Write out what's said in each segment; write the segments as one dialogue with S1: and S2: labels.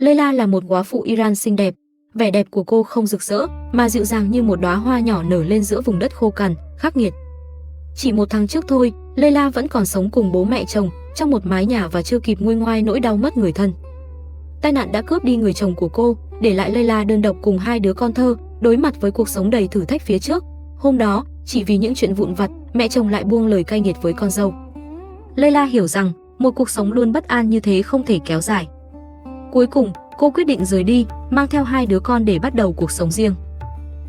S1: Layla là một góa phụ Iran xinh đẹp. Vẻ đẹp của cô không rực rỡ, mà dịu dàng như một đóa hoa nhỏ nở lên giữa vùng đất khô cằn, khắc nghiệt. Chỉ một tháng trước thôi, Layla vẫn còn sống cùng bố mẹ chồng trong một mái nhà và chưa kịp nguôi ngoai nỗi đau mất người thân. Tai nạn đã cướp đi người chồng của cô, để lại Layla đơn độc cùng hai đứa con thơ, đối mặt với cuộc sống đầy thử thách phía trước. Hôm đó, chỉ vì những chuyện vụn vặt, mẹ chồng lại buông lời cay nghiệt với con dâu. Layla hiểu rằng một cuộc sống luôn bất an như thế không thể kéo dài. Cuối cùng, cô quyết định rời đi, mang theo hai đứa con để bắt đầu cuộc sống riêng.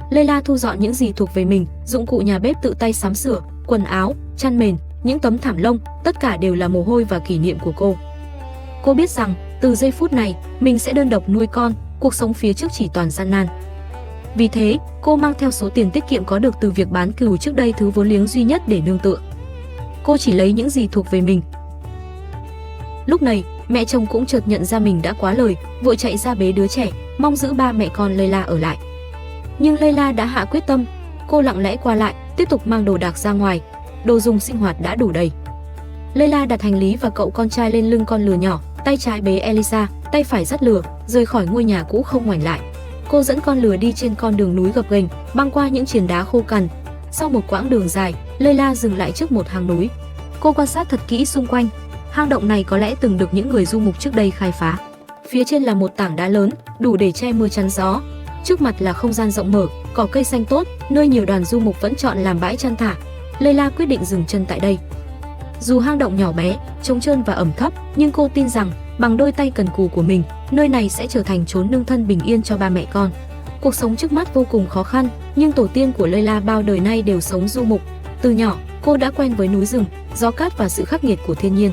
S1: Layla thu dọn những gì thuộc về mình, dụng cụ nhà bếp tự tay sắm sửa, quần áo, chăn mền, những tấm thảm lông, tất cả đều là mồ hôi và kỷ niệm của cô. Cô biết rằng, từ giây phút này, mình sẽ đơn độc nuôi con, cuộc sống phía trước chỉ toàn gian nan. Vì thế, cô mang theo số tiền tiết kiệm có được từ việc bán cừu trước đây thứ vốn liếng duy nhất để nương tựa. Cô chỉ lấy những gì thuộc về mình. Lúc này, mẹ chồng cũng chợt nhận ra mình đã quá lời, vội chạy ra bế đứa trẻ, mong giữ ba mẹ con Layla ở lại. Nhưng Layla đã hạ quyết tâm, cô lặng lẽ qua lại, tiếp tục mang đồ đạc ra ngoài, đồ dùng sinh hoạt đã đủ đầy. Layla đặt hành lý và cậu con trai lên lưng con lừa nhỏ, tay trái bế Elisa, tay phải dắt lừa, rời khỏi ngôi nhà cũ không ngoảnh lại. Cô dẫn con lừa đi trên con đường núi gập ghềnh, băng qua những triền đá khô cằn. Sau một quãng đường dài, Layla dừng lại trước một hang núi. Cô quan sát thật kỹ xung quanh. Hang động này có lẽ từng được những người du mục trước đây khai phá. Phía trên là một tảng đá lớn, đủ để che mưa chắn gió. Trước mặt là không gian rộng mở, cỏ cây xanh tốt, nơi nhiều đoàn du mục vẫn chọn làm bãi chăn thả. Layla quyết định dừng chân tại đây. Dù hang động nhỏ bé, trống trơn và ẩm thấp, nhưng cô tin rằng bằng đôi tay cần cù của mình, nơi này sẽ trở thành chốn nương thân bình yên cho ba mẹ con. Cuộc sống trước mắt vô cùng khó khăn, nhưng tổ tiên của Layla bao đời nay đều sống du mục. Từ nhỏ, cô đã quen với núi rừng, gió cát và sự khắc nghiệt của thiên nhiên.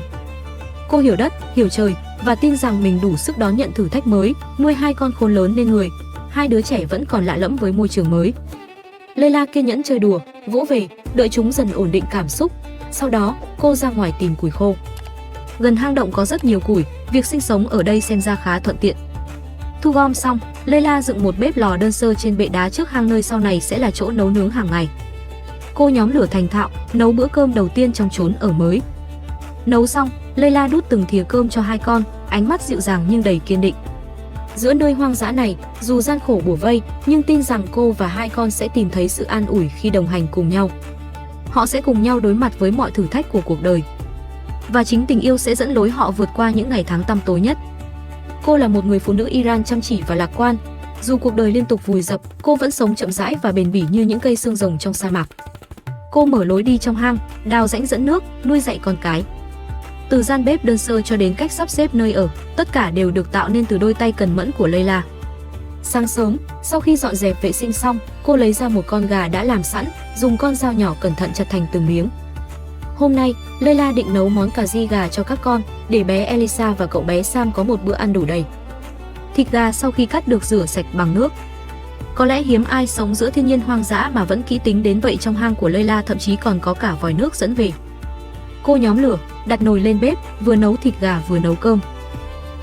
S1: Cô hiểu đất, hiểu trời và tin rằng mình đủ sức đón nhận thử thách mới, nuôi hai con khôn lớn nên người. Hai đứa trẻ vẫn còn lạ lẫm với môi trường mới. Layla kiên nhẫn chơi đùa, vỗ về, đợi chúng dần ổn định cảm xúc. Sau đó, cô ra ngoài tìm củi khô. Gần hang động có rất nhiều củi, việc sinh sống ở đây xem ra khá thuận tiện. Thu gom xong, Layla dựng một bếp lò đơn sơ trên bệ đá trước hang nơi sau này sẽ là chỗ nấu nướng hàng ngày. Cô nhóm lửa thành thạo, nấu bữa cơm đầu tiên trong chốn ở mới. Nấu xong, Layla đút từng thìa cơm cho hai con, ánh mắt dịu dàng nhưng đầy kiên định. Giữa nơi hoang dã này, dù gian khổ bủa vây, nhưng tin rằng cô và hai con sẽ tìm thấy sự an ủi khi đồng hành cùng nhau. Họ sẽ cùng nhau đối mặt với mọi thử thách của cuộc đời. Và chính tình yêu sẽ dẫn lối họ vượt qua những ngày tháng tăm tối nhất. Cô là một người phụ nữ Iran chăm chỉ và lạc quan. Dù cuộc đời liên tục vùi dập, cô vẫn sống chậm rãi và bền bỉ như những cây xương rồng trong sa mạc. Cô mở lối đi trong hang, đào rãnh dẫn nước, nuôi dạy con cái. Từ gian bếp đơn sơ cho đến cách sắp xếp nơi ở, tất cả đều được tạo nên từ đôi tay cần mẫn của Layla. Sáng sớm, sau khi dọn dẹp vệ sinh xong, cô lấy ra một con gà đã làm sẵn, dùng con dao nhỏ cẩn thận chặt thành từng miếng. Hôm nay, Layla định nấu món cà ri gà cho các con, để bé Elisa và cậu bé Sam có một bữa ăn đủ đầy. Thịt gà sau khi cắt được rửa sạch bằng nước. Có lẽ hiếm ai sống giữa thiên nhiên hoang dã mà vẫn kỹ tính đến vậy. Trong hang của Layla thậm chí còn có cả vòi nước dẫn về. Cô nhóm lửa, đặt nồi lên bếp, vừa nấu thịt gà vừa nấu cơm.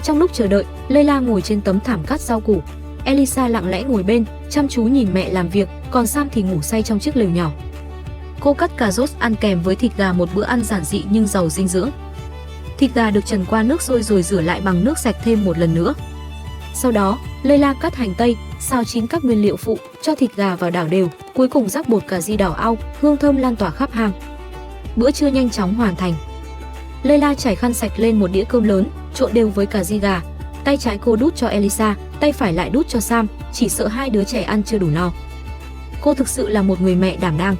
S1: Trong lúc chờ đợi, Layla ngồi trên tấm thảm cắt rau củ. Elisa lặng lẽ ngồi bên, chăm chú nhìn mẹ làm việc, còn Sam thì ngủ say trong chiếc lều nhỏ. Cô cắt cà rốt ăn kèm với thịt gà, một bữa ăn giản dị nhưng giàu dinh dưỡng. Thịt gà được trần qua nước sôi rồi rửa lại bằng nước sạch thêm một lần nữa. Sau đó, Layla cắt hành tây, xào chín các nguyên liệu phụ, cho thịt gà vào đảo đều, cuối cùng rắc bột cà ri đảo au, hương thơm lan tỏa khắp hang. Bữa trưa nhanh chóng hoàn thành. Layla trải khăn sạch lên một đĩa cơm lớn, trộn đều với cà ri gà. Tay trái cô đút cho Elisa, tay phải lại đút cho Sam, chỉ sợ hai đứa trẻ ăn chưa đủ no. Cô thực sự là một người mẹ đảm đang.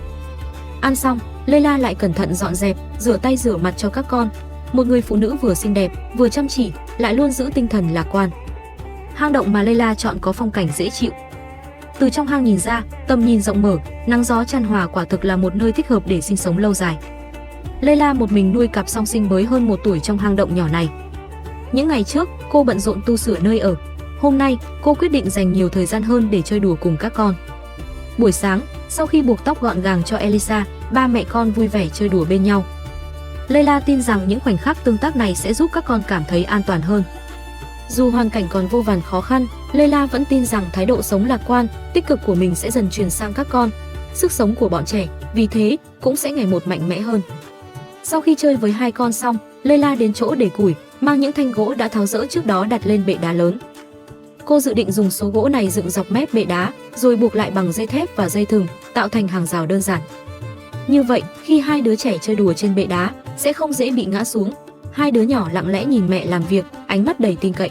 S1: Ăn xong, Layla lại cẩn thận dọn dẹp, rửa tay rửa mặt cho các con. Một người phụ nữ vừa xinh đẹp, vừa chăm chỉ, lại luôn giữ tinh thần lạc quan. Hang động mà Layla chọn có phong cảnh dễ chịu. Từ trong hang nhìn ra, tầm nhìn rộng mở, nắng gió chan hòa, quả thực là một nơi thích hợp để sinh sống lâu dài. Layla một mình nuôi cặp song sinh mới hơn 1 tuổi trong hang động nhỏ này. Những ngày trước, cô bận rộn tu sửa nơi ở. Hôm nay, cô quyết định dành nhiều thời gian hơn để chơi đùa cùng các con. Buổi sáng, sau khi buộc tóc gọn gàng cho Elisa, ba mẹ con vui vẻ chơi đùa bên nhau. Layla tin rằng những khoảnh khắc tương tác này sẽ giúp các con cảm thấy an toàn hơn. Dù hoàn cảnh còn vô vàn khó khăn, Layla vẫn tin rằng thái độ sống lạc quan, tích cực của mình sẽ dần truyền sang các con. Sức sống của bọn trẻ, vì thế, cũng sẽ ngày một mạnh mẽ hơn. Sau khi chơi với hai con xong, Layla đến chỗ để củi, mang những thanh gỗ đã tháo dỡ trước đó đặt lên bệ đá lớn. cô dự định dùng số gỗ này dựng dọc mép bệ đá, rồi buộc lại bằng dây thép và dây thừng, tạo thành hàng rào đơn giản. Như vậy, khi hai đứa trẻ chơi đùa trên bệ đá, sẽ không dễ bị ngã xuống. Hai đứa nhỏ lặng lẽ nhìn mẹ làm việc, ánh mắt đầy tin cậy.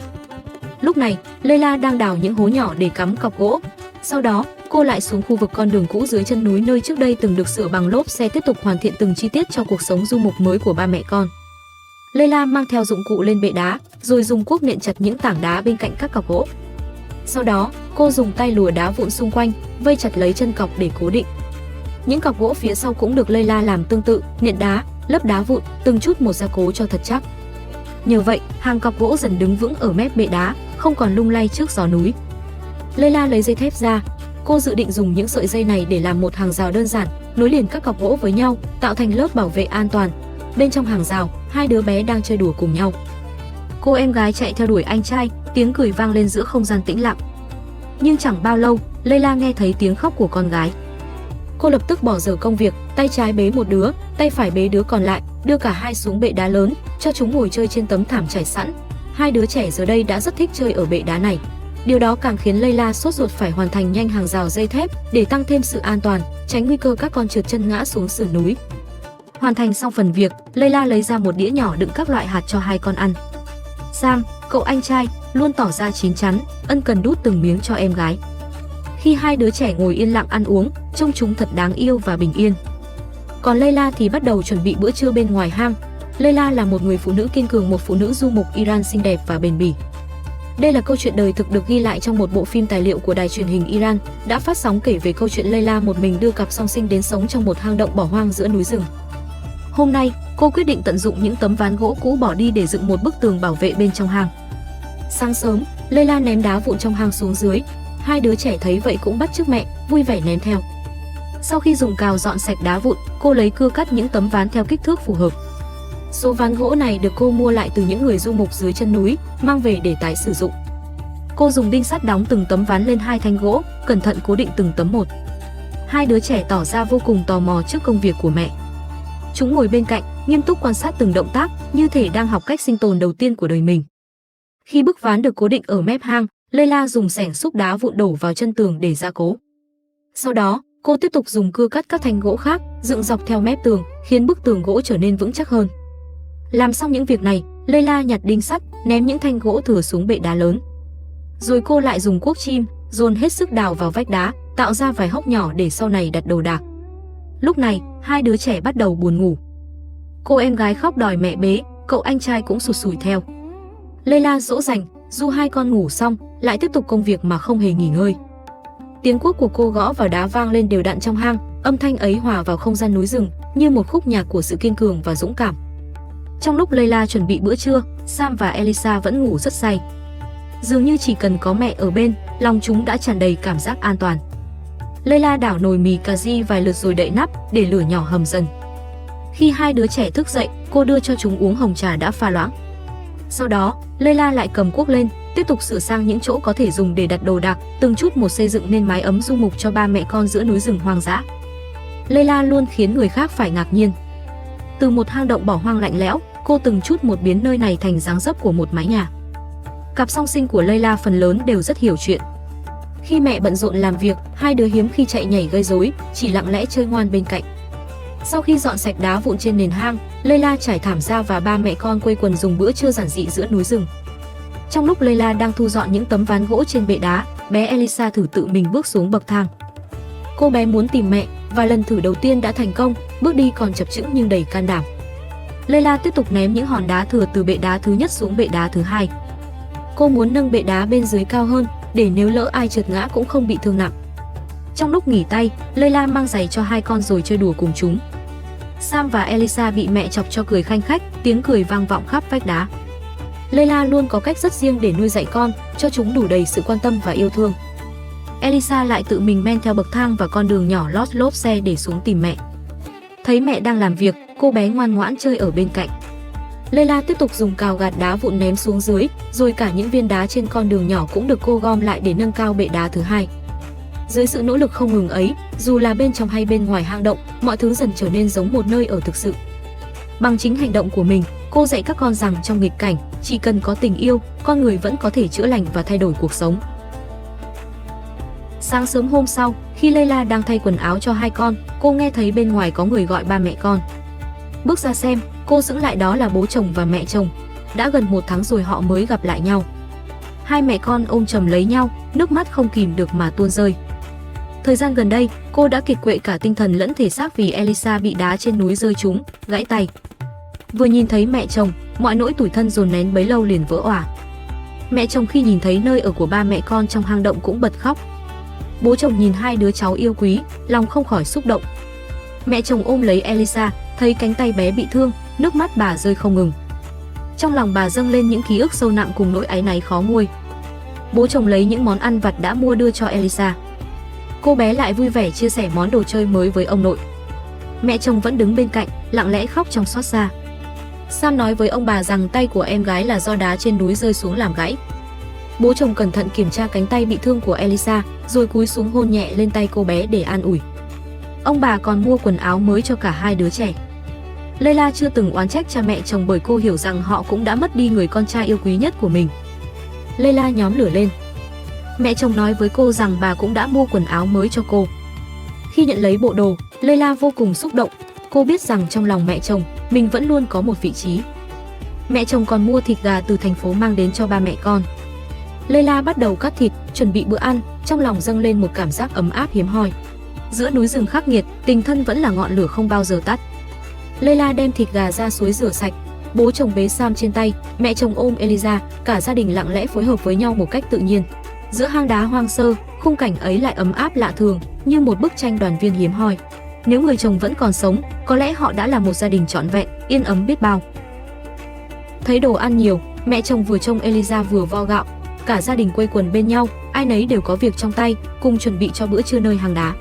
S1: Lúc này, Layla đang đào những hố nhỏ để cắm cọc gỗ. Sau đó, cô lại xuống khu vực con đường cũ dưới chân núi nơi trước đây từng được sửa bằng lốp xe, tiếp tục hoàn thiện từng chi tiết cho cuộc sống du mục mới của ba mẹ con. Layla mang theo dụng cụ lên bệ đá, rồi dùng cuốc nện chặt những tảng đá bên cạnh các cọc gỗ. Sau đó, cô dùng tay lùa đá vụn xung quanh, vây chặt lấy chân cọc để cố định. Những cọc gỗ phía sau cũng được Layla làm tương tự, nện đá, lấp đá vụn, từng chút một gia cố cho thật chắc. Nhờ vậy, hàng cọc gỗ dần đứng vững ở mép bệ đá, không còn lung lay trước gió núi. Layla lấy dây thép ra. Cô dự định dùng những sợi dây này để làm một hàng rào đơn giản, nối liền các cọc gỗ với nhau, tạo thành lớp bảo vệ an toàn. Bên trong hàng rào, hai đứa bé đang chơi đùa cùng nhau. Cô em gái chạy theo đuổi anh trai, tiếng cười vang lên giữa không gian tĩnh lặng. Nhưng chẳng bao lâu, Layla nghe thấy tiếng khóc của con gái. Cô lập tức bỏ dở công việc, tay trái bế một đứa, tay phải bế đứa còn lại, đưa cả hai xuống bệ đá lớn, cho chúng ngồi chơi trên tấm thảm trải sẵn. Hai đứa trẻ giờ đây đã rất thích chơi ở bệ đá này. Điều đó càng khiến Layla sốt ruột phải hoàn thành nhanh hàng rào dây thép để tăng thêm sự an toàn, tránh nguy cơ các con trượt chân ngã xuống sườn núi. Hoàn thành xong phần việc, Layla lấy ra một đĩa nhỏ đựng các loại hạt cho hai con ăn. Sam, cậu anh trai, luôn tỏ ra chín chắn, ân cần đút từng miếng cho em gái. Khi hai đứa trẻ ngồi yên lặng ăn uống, trông chúng thật đáng yêu và bình yên. Còn Layla thì bắt đầu chuẩn bị bữa trưa bên ngoài hang. Layla là một người phụ nữ kiên cường, một phụ nữ du mục Iran xinh đẹp và bền bỉ. Đây là câu chuyện đời thực được ghi lại trong một bộ phim tài liệu của đài truyền hình Iran, đã phát sóng kể về câu chuyện Layla một mình đưa cặp song sinh đến sống trong một hang động bỏ hoang giữa núi rừng. Hôm nay, cô quyết định tận dụng những tấm ván gỗ cũ bỏ đi để dựng một bức tường bảo vệ bên trong hang. Sáng sớm, Layla ném đá vụn trong hang xuống dưới. Hai đứa trẻ thấy vậy cũng bắt chước mẹ, vui vẻ ném theo. Sau khi dùng cào dọn sạch đá vụn, cô lấy cưa cắt những tấm ván theo kích thước phù hợp. Số ván gỗ này được cô mua lại từ những người du mục dưới chân núi, mang về để tái sử dụng. Cô dùng đinh sắt đóng từng tấm ván lên hai thanh gỗ, cẩn thận cố định từng tấm một. Hai đứa trẻ tỏ ra vô cùng tò mò trước công việc của mẹ. Chúng ngồi bên cạnh, nghiêm túc quan sát từng động tác, như thể đang học cách sinh tồn đầu tiên của đời mình. Khi bức ván được cố định ở mép hang, Layla dùng xẻng xúc đá vụn đổ vào chân tường để gia cố. Sau đó, cô tiếp tục dùng cưa cắt các thanh gỗ khác, dựng dọc theo mép tường, khiến bức tường gỗ trở nên vững chắc hơn. Làm xong những việc này, Layla nhặt đinh sắt, ném những thanh gỗ thừa xuống bệ đá lớn. Rồi cô lại dùng cuốc chim, dồn hết sức đào vào vách đá, tạo ra vài hốc nhỏ để sau này đặt đồ đạc. Lúc này, hai đứa trẻ bắt đầu buồn ngủ. Cô em gái khóc đòi mẹ bế, cậu anh trai cũng sụt sùi theo. Layla dỗ dành, dù hai con ngủ xong, lại tiếp tục công việc mà không hề nghỉ ngơi. Tiếng cuốc của cô gõ vào đá vang lên đều đặn trong hang, âm thanh ấy hòa vào không gian núi rừng như một khúc nhạc của sự kiên cường và dũng cảm. Trong lúc Layla chuẩn bị bữa trưa, Sam và Elisa vẫn ngủ rất say. Dường như chỉ cần có mẹ ở bên, lòng chúng đã tràn đầy cảm giác an toàn. Layla đảo nồi mì cà ri vài lượt rồi đậy nắp để lửa nhỏ hầm dần. Khi hai đứa trẻ thức dậy, cô đưa cho chúng uống hồng trà đã pha loãng. Sau đó, Layla lại cầm cuốc lên, tiếp tục sửa sang những chỗ có thể dùng để đặt đồ đạc, từng chút một xây dựng nên mái ấm du mục cho ba mẹ con giữa núi rừng hoang dã. Layla luôn khiến người khác phải ngạc nhiên. Từ một hang động bỏ hoang lạnh lẽo, cô từng chút một biến nơi này thành dáng dấp của một mái nhà. Cặp song sinh của Layla phần lớn đều rất hiểu chuyện. Khi mẹ bận rộn làm việc, hai đứa hiếm khi chạy nhảy gây rối, chỉ lặng lẽ chơi ngoan bên cạnh. Sau khi dọn sạch đá vụn trên nền hang, Layla trải thảm ra và ba mẹ con quây quần dùng bữa trưa giản dị giữa núi rừng. Trong lúc Layla đang thu dọn những tấm ván gỗ trên bệ đá, bé Elisa thử tự mình bước xuống bậc thang. Cô bé muốn tìm mẹ và lần thử đầu tiên đã thành công, bước đi còn chập chững nhưng đầy can đảm. Layla tiếp tục ném những hòn đá thừa từ bệ đá thứ nhất xuống bệ đá thứ hai. Cô muốn nâng bệ đá bên dưới cao hơn để nếu lỡ ai trượt ngã cũng không bị thương nặng. Trong lúc nghỉ tay, Layla mang giày cho hai con rồi chơi đùa cùng chúng. Sam và Elisa bị mẹ chọc cho cười khanh khách, tiếng cười vang vọng khắp vách đá. Layla luôn có cách rất riêng để nuôi dạy con, cho chúng đủ đầy sự quan tâm và yêu thương. Elisa lại tự mình men theo bậc thang và con đường nhỏ lót lốp xe để xuống tìm mẹ. Thấy mẹ đang làm việc, cô bé ngoan ngoãn chơi ở bên cạnh. Layla tiếp tục dùng cào gạt đá vụn ném xuống dưới, rồi cả những viên đá trên con đường nhỏ cũng được cô gom lại để nâng cao bệ đá thứ hai. Dưới sự nỗ lực không ngừng ấy, dù là bên trong hay bên ngoài hang động, mọi thứ dần trở nên giống một nơi ở thực sự. Bằng chính hành động của mình, cô dạy các con rằng trong nghịch cảnh, chỉ cần có tình yêu, con người vẫn có thể chữa lành và thay đổi cuộc sống. Sáng sớm hôm sau, khi Layla đang thay quần áo cho hai con, cô nghe thấy bên ngoài có người gọi ba mẹ con. Bước ra xem, cô sững lại, đó là bố chồng và mẹ chồng. Đã gần 1 tháng rồi họ mới gặp lại nhau. Hai mẹ con ôm chầm lấy nhau, nước mắt không kìm được mà tuôn rơi. Thời gian gần đây, cô đã kiệt quệ cả tinh thần lẫn thể xác vì Elisa bị đá trên núi rơi trúng, gãy tay. Vừa nhìn thấy mẹ chồng, mọi nỗi tủi thân dồn nén bấy lâu liền vỡ òa. Mẹ chồng khi nhìn thấy nơi ở của ba mẹ con trong hang động cũng bật khóc. Bố chồng nhìn hai đứa cháu yêu quý, lòng không khỏi xúc động. Mẹ chồng ôm lấy Elisa, thấy cánh tay bé bị thương, nước mắt bà rơi không ngừng. Trong lòng bà dâng lên những ký ức sâu nặng cùng nỗi áy náy khó nguôi. Bố chồng lấy những món ăn vặt đã mua đưa cho Elisa. Cô bé lại vui vẻ chia sẻ món đồ chơi mới với ông nội. Mẹ chồng vẫn đứng bên cạnh, lặng lẽ khóc trong xót xa. Sam nói với ông bà rằng tay của em gái là do đá trên núi rơi xuống làm gãy. Bố chồng cẩn thận kiểm tra cánh tay bị thương của Elisa, rồi cúi xuống hôn nhẹ lên tay cô bé để an ủi. Ông bà còn mua quần áo mới cho cả hai đứa trẻ. Layla chưa từng oán trách cha mẹ chồng bởi cô hiểu rằng họ cũng đã mất đi người con trai yêu quý nhất của mình. Layla nhóm lửa lên. Mẹ chồng nói với cô rằng bà cũng đã mua quần áo mới cho cô. Khi nhận lấy bộ đồ, Layla vô cùng xúc động. Cô biết rằng trong lòng mẹ chồng, mình vẫn luôn có một vị trí. Mẹ chồng còn mua thịt gà từ thành phố mang đến cho ba mẹ con. Layla bắt đầu cắt thịt, chuẩn bị bữa ăn, trong lòng dâng lên một cảm giác ấm áp hiếm hoi. Giữa núi rừng khắc nghiệt, tình thân vẫn là ngọn lửa không bao giờ tắt. Layla đem thịt gà ra suối rửa sạch. Bố chồng bế Sam trên tay, mẹ chồng ôm Elisa, cả gia đình lặng lẽ phối hợp với nhau một cách tự nhiên. Giữa hang đá hoang sơ, khung cảnh ấy lại ấm áp lạ thường, như một bức tranh đoàn viên hiếm hoi. Nếu người chồng vẫn còn sống, có lẽ họ đã là một gia đình trọn vẹn, yên ấm biết bao. Thấy đồ ăn nhiều, mẹ chồng vừa trông Elisa vừa vo gạo. Cả gia đình quây quần bên nhau, ai nấy đều có việc trong tay, cùng chuẩn bị cho bữa trưa nơi hang đá.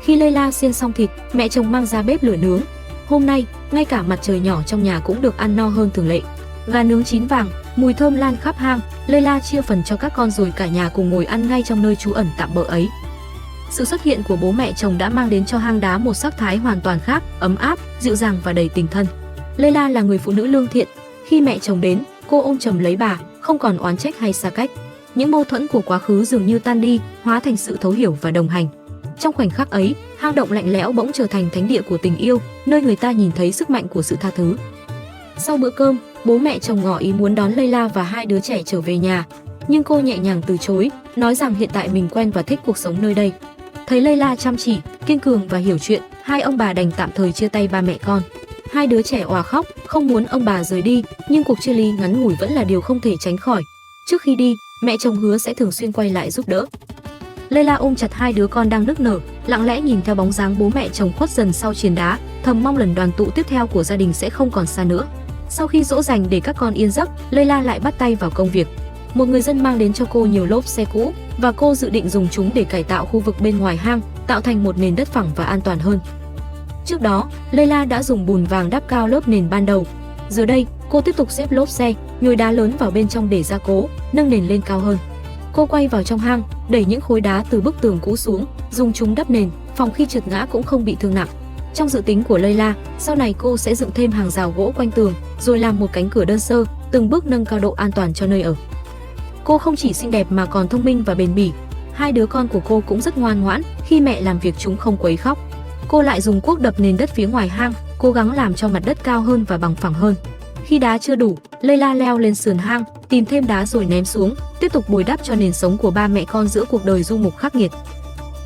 S1: Khi Layla xiên xong thịt, mẹ chồng mang ra bếp lửa nướng. Hôm nay, ngay cả mặt trời nhỏ trong nhà cũng được ăn no hơn thường lệ. Gà nướng chín vàng, mùi thơm lan khắp hang. Layla chia phần cho các con rồi cả nhà cùng ngồi ăn ngay trong nơi trú ẩn tạm bợ ấy. Sự xuất hiện của bố mẹ chồng đã mang đến cho hang đá một sắc thái hoàn toàn khác, ấm áp, dịu dàng và đầy tình thân. Layla là người phụ nữ lương thiện. Khi mẹ chồng đến, cô ôm chầm lấy bà, không còn oán trách hay xa cách. Những mâu thuẫn của quá khứ dường như tan đi, hóa thành sự thấu hiểu và đồng hành. Trong khoảnh khắc ấy, hang động lạnh lẽo bỗng trở thành thánh địa của tình yêu, nơi người ta nhìn thấy sức mạnh của sự tha thứ. Sau bữa cơm, bố mẹ chồng ngỏ ý muốn đón Layla và hai đứa trẻ trở về nhà, nhưng cô nhẹ nhàng từ chối, nói rằng hiện tại mình quen và thích cuộc sống nơi đây. Thấy Layla chăm chỉ, kiên cường và hiểu chuyện, hai ông bà đành tạm thời chia tay ba mẹ con. Hai đứa trẻ òa khóc, không muốn ông bà rời đi, nhưng cuộc chia ly ngắn ngủi vẫn là điều không thể tránh khỏi. Trước khi đi, mẹ chồng hứa sẽ thường xuyên quay lại giúp đỡ. Layla ôm chặt hai đứa con đang nức nở, lặng lẽ nhìn theo bóng dáng bố mẹ chồng khuất dần sau triền đá, thầm mong lần đoàn tụ tiếp theo của gia đình sẽ không còn xa nữa. Sau khi dỗ dành để các con yên giấc, Layla lại bắt tay vào công việc. Một người dân mang đến cho cô nhiều lốp xe cũ và cô dự định dùng chúng để cải tạo khu vực bên ngoài hang, tạo thành một nền đất phẳng và an toàn hơn. Trước đó, Layla đã dùng bùn vàng đắp cao lớp nền ban đầu. Giờ đây, cô tiếp tục xếp lốp xe, nhồi đá lớn vào bên trong để gia cố, nâng nền lên cao hơn. Cô quay vào trong hang, đẩy những khối đá từ bức tường cũ xuống, dùng chúng đắp nền, phòng khi trượt ngã cũng không bị thương nặng. Trong dự tính của Layla, sau này cô sẽ dựng thêm hàng rào gỗ quanh tường, rồi làm một cánh cửa đơn sơ, từng bước nâng cao độ an toàn cho nơi ở. Cô không chỉ xinh đẹp mà còn thông minh và bền bỉ. Hai đứa con của cô cũng rất ngoan ngoãn, khi mẹ làm việc chúng không quấy khóc. Cô lại dùng cuốc đập nền đất phía ngoài hang, cố gắng làm cho mặt đất cao hơn và bằng phẳng hơn. Khi đá chưa đủ, Layla leo lên sườn hang, tìm thêm đá rồi ném xuống, tiếp tục bồi đắp cho nền sống của ba mẹ con giữa cuộc đời du mục khắc nghiệt.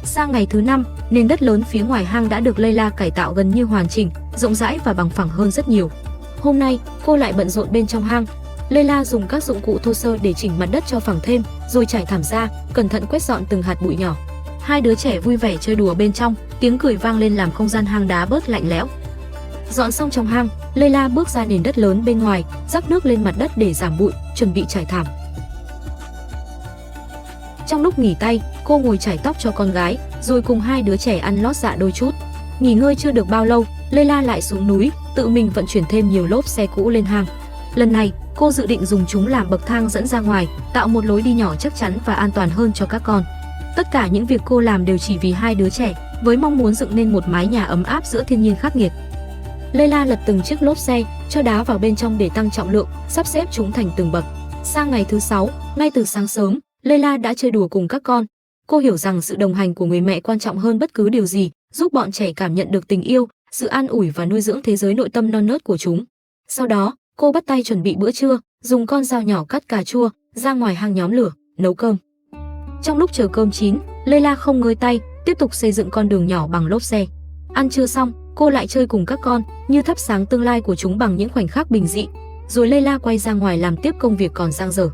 S1: Sang ngày thứ 5, nền đất lớn phía ngoài hang đã được Layla cải tạo gần như hoàn chỉnh, rộng rãi và bằng phẳng hơn rất nhiều. Hôm nay, cô lại bận rộn bên trong hang. Layla dùng các dụng cụ thô sơ để chỉnh mặt đất cho phẳng thêm, rồi trải thảm ra, cẩn thận quét dọn từng hạt bụi nhỏ. Hai đứa trẻ vui vẻ chơi đùa bên trong, tiếng cười vang lên làm không gian hang đá bớt lạnh lẽo. Dọn xong trong hang, Layla bước ra nền đất lớn bên ngoài, rắc nước lên mặt đất để giảm bụi, chuẩn bị trải thảm. Trong lúc nghỉ tay, cô ngồi chải tóc cho con gái, rồi cùng hai đứa trẻ ăn lót dạ đôi chút. Nghỉ ngơi chưa được bao lâu, Layla lại xuống núi, tự mình vận chuyển thêm nhiều lốp xe cũ lên hang. Lần này, cô dự định dùng chúng làm bậc thang dẫn ra ngoài, tạo một lối đi nhỏ chắc chắn và an toàn hơn cho các con. Tất cả những việc cô làm đều chỉ vì hai đứa trẻ, với mong muốn dựng nên một mái nhà ấm áp giữa thiên nhiên khắc nghiệt. Layla lật từng chiếc lốp xe, cho đá vào bên trong để tăng trọng lượng, sắp xếp chúng thành từng bậc. Sang ngày thứ 6, ngay từ sáng sớm, Layla đã chơi đùa cùng các con. Cô hiểu rằng sự đồng hành của người mẹ quan trọng hơn bất cứ điều gì, giúp bọn trẻ cảm nhận được tình yêu, sự an ủi và nuôi dưỡng thế giới nội tâm non nớt của chúng. Sau đó, cô bắt tay chuẩn bị bữa trưa, dùng con dao nhỏ cắt cà chua, ra ngoài hang nhóm lửa, nấu cơm. Trong lúc chờ cơm chín, Layla không ngơi tay, tiếp tục xây dựng con đường nhỏ bằng lốp xe. Ăn trưa xong, cô lại chơi cùng các con, như thắp sáng tương lai của chúng bằng những khoảnh khắc bình dị. Rồi Layla quay ra ngoài làm tiếp công việc còn dang dở.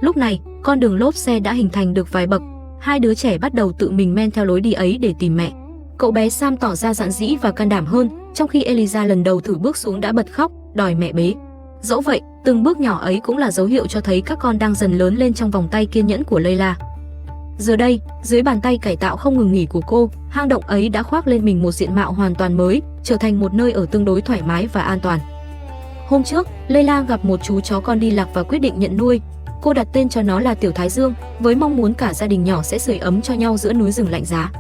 S1: Lúc này, con đường lốp xe đã hình thành được vài bậc. Hai đứa trẻ bắt đầu tự mình men theo lối đi ấy để tìm mẹ. Cậu bé Sam tỏ ra dạn dĩ và can đảm hơn, trong khi Eliza lần đầu thử bước xuống đã bật khóc, đòi mẹ bế. Dẫu vậy, từng bước nhỏ ấy cũng là dấu hiệu cho thấy các con đang dần lớn lên trong vòng tay kiên nhẫn của Layla. Giờ đây, dưới bàn tay cải tạo không ngừng nghỉ của cô, hang động ấy đã khoác lên mình một diện mạo hoàn toàn mới, trở thành một nơi ở tương đối thoải mái và an toàn. Hôm trước, Layla gặp một chú chó con đi lạc và quyết định nhận nuôi. Cô đặt tên cho nó là Tiểu Thái Dương, với mong muốn cả gia đình nhỏ sẽ sưởi ấm cho nhau giữa núi rừng lạnh giá.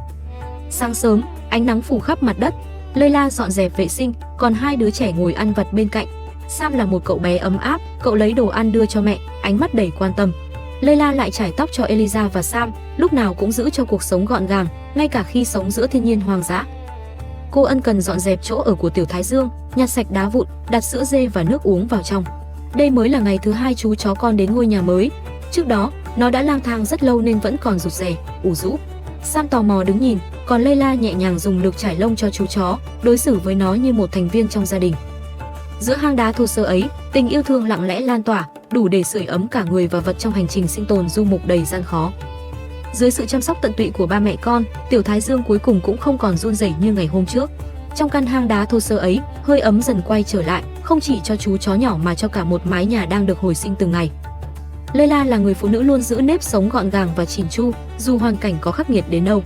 S1: Sáng sớm, ánh nắng phủ khắp mặt đất. Layla dọn dẹp vệ sinh, còn hai đứa trẻ ngồi ăn vặt bên cạnh. Sam là một cậu bé ấm áp, cậu lấy đồ ăn đưa cho mẹ, ánh mắt đầy quan tâm. Layla lại chải tóc cho Eliza và Sam, lúc nào cũng giữ cho cuộc sống gọn gàng, ngay cả khi sống giữa thiên nhiên hoang dã. Cô ân cần dọn dẹp chỗ ở của Tiểu Thái Dương, nhặt sạch đá vụn, đặt sữa dê và nước uống vào trong. Đây mới là ngày thứ 2 chú chó con đến ngôi nhà mới. Trước đó, nó đã lang thang rất lâu nên vẫn còn rụt rè, ủ rũ. Sam tò mò đứng nhìn, còn Layla nhẹ nhàng dùng lược trải lông cho chú chó, đối xử với nó như một thành viên trong gia đình. Giữa hang đá thô sơ ấy, tình yêu thương lặng lẽ lan tỏa, đủ để sưởi ấm cả người và vật trong hành trình sinh tồn du mục đầy gian khó. Dưới sự chăm sóc tận tụy của ba mẹ con, Tiểu Thái Dương cuối cùng cũng không còn run rẩy như ngày hôm trước. Trong căn hang đá thô sơ ấy, hơi ấm dần quay trở lại, không chỉ cho chú chó nhỏ mà cho cả một mái nhà đang được hồi sinh từng ngày. Layla là người phụ nữ luôn giữ nếp sống gọn gàng và chỉn chu, dù hoàn cảnh có khắc nghiệt đến đâu.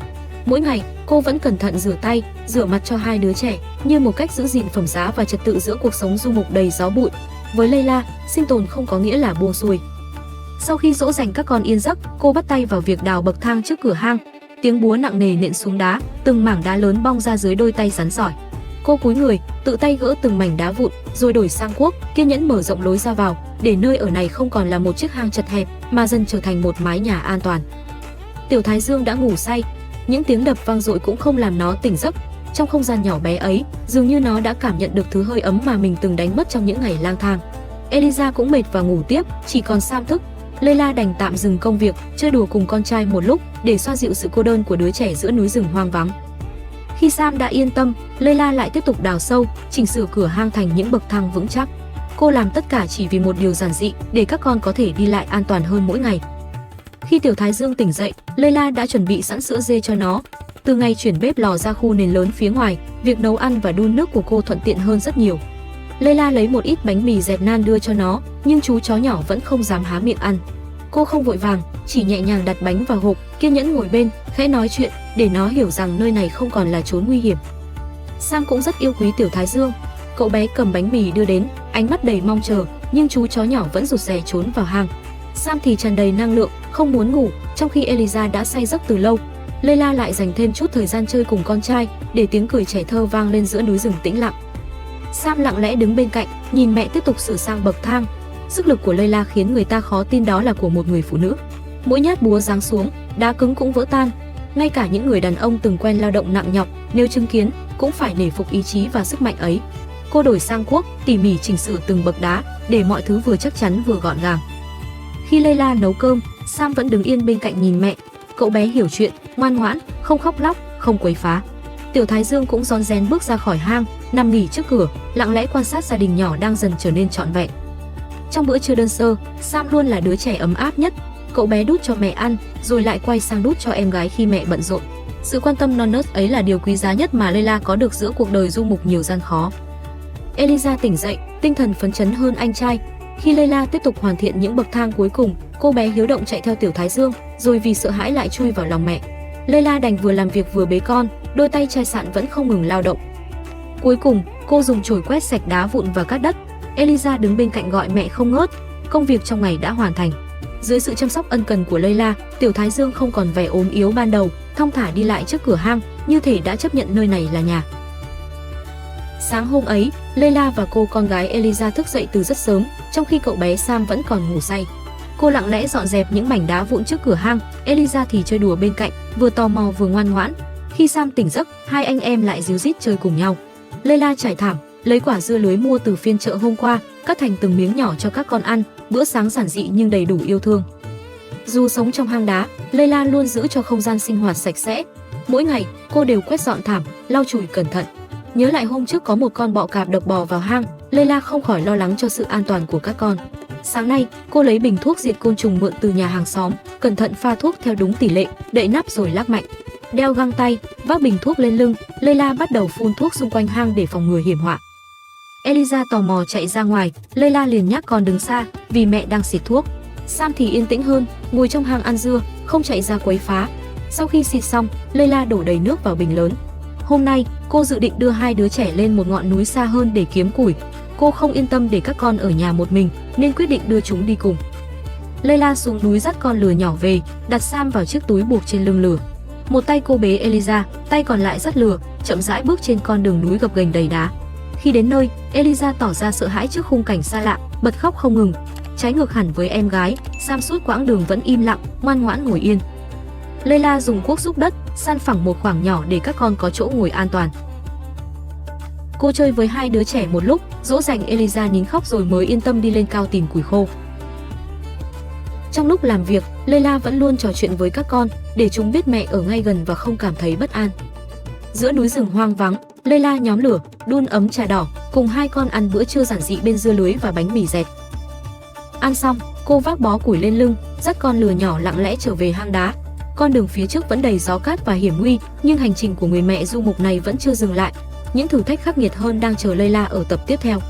S1: Mỗi ngày, cô vẫn cẩn thận rửa tay, rửa mặt cho hai đứa trẻ, như một cách giữ gìn phẩm giá và trật tự giữa cuộc sống du mục đầy gió bụi. Với Layla, sinh tồn không có nghĩa là buông xuôi. Sau khi dỗ dành các con yên giấc, cô bắt tay vào việc đào bậc thang trước cửa hang. Tiếng búa nặng nề nện xuống đá, từng mảng đá lớn bong ra dưới đôi tay rắn giỏi. Cô cúi người, tự tay gỡ từng mảnh đá vụn, rồi đổi sang cuốc, kiên nhẫn mở rộng lối ra vào, để nơi ở này không còn là một chiếc hang chật hẹp, mà dần trở thành một mái nhà an toàn. Tiểu Thái Dương đã ngủ say, những tiếng đập vang dội cũng không làm nó tỉnh giấc. Trong không gian nhỏ bé ấy, dường như nó đã cảm nhận được thứ hơi ấm mà mình từng đánh mất trong những ngày lang thang. Eliza cũng mệt và ngủ tiếp, chỉ còn Sam thức. Layla đành tạm dừng công việc, chơi đùa cùng con trai một lúc để xoa dịu sự cô đơn của đứa trẻ giữa núi rừng hoang vắng. Khi Sam đã yên tâm, Layla lại tiếp tục đào sâu, chỉnh sửa cửa hang thành những bậc thang vững chắc. Cô làm tất cả chỉ vì một điều giản dị, để các con có thể đi lại an toàn hơn mỗi ngày. Khi Tiểu Thái Dương tỉnh dậy, Layla đã chuẩn bị sẵn sữa dê cho nó. Từ ngày chuyển bếp lò ra khu nền lớn phía ngoài, việc nấu ăn và đun nước của cô thuận tiện hơn rất nhiều. Layla lấy một ít bánh mì dẹp nan đưa cho nó, nhưng chú chó nhỏ vẫn không dám há miệng ăn. Cô không vội vàng, chỉ nhẹ nhàng đặt bánh vào hộp, kiên nhẫn ngồi bên, khẽ nói chuyện, để nó hiểu rằng nơi này không còn là chốn nguy hiểm. Sam cũng rất yêu quý Tiểu Thái Dương. Cậu bé cầm bánh mì đưa đến, ánh mắt đầy mong chờ, nhưng chú chó nhỏ vẫn rụt rè trốn vào hang. Sam thì tràn đầy năng lượng, không muốn ngủ, trong khi Eliza đã say giấc từ lâu. Layla lại dành thêm chút thời gian chơi cùng con trai, để tiếng cười trẻ thơ vang lên giữa núi rừng tĩnh lặng. Sam lặng lẽ đứng bên cạnh, nhìn mẹ tiếp tục sửa sang bậc thang. Sức lực của Layla khiến người ta khó tin đó là của một người phụ nữ. Mỗi nhát búa giáng xuống, đá cứng cũng vỡ tan. Ngay cả những người đàn ông từng quen lao động nặng nhọc, nếu chứng kiến, cũng phải nể phục ý chí và sức mạnh ấy. Cô đổi sang cuốc, tỉ mỉ chỉnh sửa từng bậc đá, để mọi thứ vừa chắc chắn vừa gọn gàng. Khi Layla nấu cơm, Sam vẫn đứng yên bên cạnh nhìn mẹ. Cậu bé hiểu chuyện, ngoan ngoãn, không khóc lóc, không quấy phá. Tiểu Thái Dương cũng rón rén bước ra khỏi hang, nằm nghỉ trước cửa, lặng lẽ quan sát gia đình nhỏ đang dần trở nên trọn vẹn. Trong bữa trưa đơn sơ, Sam luôn là đứa trẻ ấm áp nhất. Cậu bé đút cho mẹ ăn, rồi lại quay sang đút cho em gái khi mẹ bận rộn. Sự quan tâm non nớt ấy là điều quý giá nhất mà Layla có được giữa cuộc đời du mục nhiều gian khó. Eliza tỉnh dậy, tinh thần phấn chấn hơn anh trai. Khi Layla tiếp tục hoàn thiện những bậc thang cuối cùng, cô bé hiếu động chạy theo Tiểu Thái Dương, rồi vì sợ hãi lại chui vào lòng mẹ. Layla đành vừa làm việc vừa bế con, đôi tay chai sạn vẫn không ngừng lao động. Cuối cùng, cô dùng chổi quét sạch đá vụn và cát đất. Eliza đứng bên cạnh gọi mẹ không ngớt. Công việc trong ngày đã hoàn thành. Dưới sự chăm sóc ân cần của Layla, Tiểu Thái Dương không còn vẻ ốm yếu ban đầu, thong thả đi lại trước cửa hang, như thể đã chấp nhận nơi này là nhà. Sáng hôm ấy, Layla và cô con gái Eliza thức dậy từ rất sớm, trong khi cậu bé Sam vẫn còn ngủ say. Cô lặng lẽ dọn dẹp những mảnh đá vụn trước cửa hang, Eliza thì chơi đùa bên cạnh, vừa tò mò vừa ngoan ngoãn. Khi Sam tỉnh giấc, hai anh em lại ríu rít chơi cùng nhau. Layla trải thảm, lấy quả dưa lưới mua từ phiên chợ hôm qua, cắt thành từng miếng nhỏ cho các con ăn, bữa sáng giản dị nhưng đầy đủ yêu thương. Dù sống trong hang đá, Layla luôn giữ cho không gian sinh hoạt sạch sẽ. Mỗi ngày, cô đều quét dọn thảm, lau chùi cẩn thận. Nhớ lại hôm trước có một con bọ cạp độc bò vào hang, Layla không khỏi lo lắng cho sự an toàn của các con. Sáng nay, cô lấy bình thuốc diệt côn trùng mượn từ nhà hàng xóm, cẩn thận pha thuốc theo đúng tỷ lệ, đậy nắp rồi lắc mạnh. Đeo găng tay, vác bình thuốc lên lưng, Layla bắt đầu phun thuốc xung quanh hang để phòng ngừa hiểm họa. Eliza tò mò chạy ra ngoài, Layla liền nhắc con đứng xa, vì mẹ đang xịt thuốc. Sam thì yên tĩnh hơn, ngồi trong hang ăn dưa, không chạy ra quấy phá. Sau khi xịt xong, Layla đổ đầy nước vào bình lớn. Hôm nay, cô dự định đưa hai đứa trẻ lên một ngọn núi xa hơn để kiếm củi. Cô không yên tâm để các con ở nhà một mình, nên quyết định đưa chúng đi cùng. Layla xuống núi dắt con lừa nhỏ về, đặt Sam vào chiếc túi buộc trên lưng lừa. Một tay cô bế Eliza, tay còn lại dắt lừa, chậm rãi bước trên con đường núi gập ghềnh đầy đá. Khi đến nơi, Eliza tỏ ra sợ hãi trước khung cảnh xa lạ, bật khóc không ngừng. Trái ngược hẳn với em gái, Sam suốt quãng đường vẫn im lặng, ngoan ngoãn ngồi yên. Layla dùng cuốc xúc đất, san phẳng một khoảng nhỏ để các con có chỗ ngồi an toàn. Cô chơi với hai đứa trẻ một lúc, dỗ dành Eliza nín khóc rồi mới yên tâm đi lên cao tìm củi khô. Trong lúc làm việc, Layla vẫn luôn trò chuyện với các con, để chúng biết mẹ ở ngay gần và không cảm thấy bất an. Giữa núi rừng hoang vắng, Layla nhóm lửa, đun ấm trà đỏ, cùng hai con ăn bữa trưa giản dị bên dưa lưới và bánh mì dẹt. Ăn xong, cô vác bó củi lên lưng, dắt con lừa nhỏ lặng lẽ trở về hang đá. Con đường phía trước vẫn đầy gió cát và hiểm nguy, nhưng hành trình của người mẹ du mục này vẫn chưa dừng lại. Những thử thách khắc nghiệt hơn đang chờ Layla ở tập tiếp theo.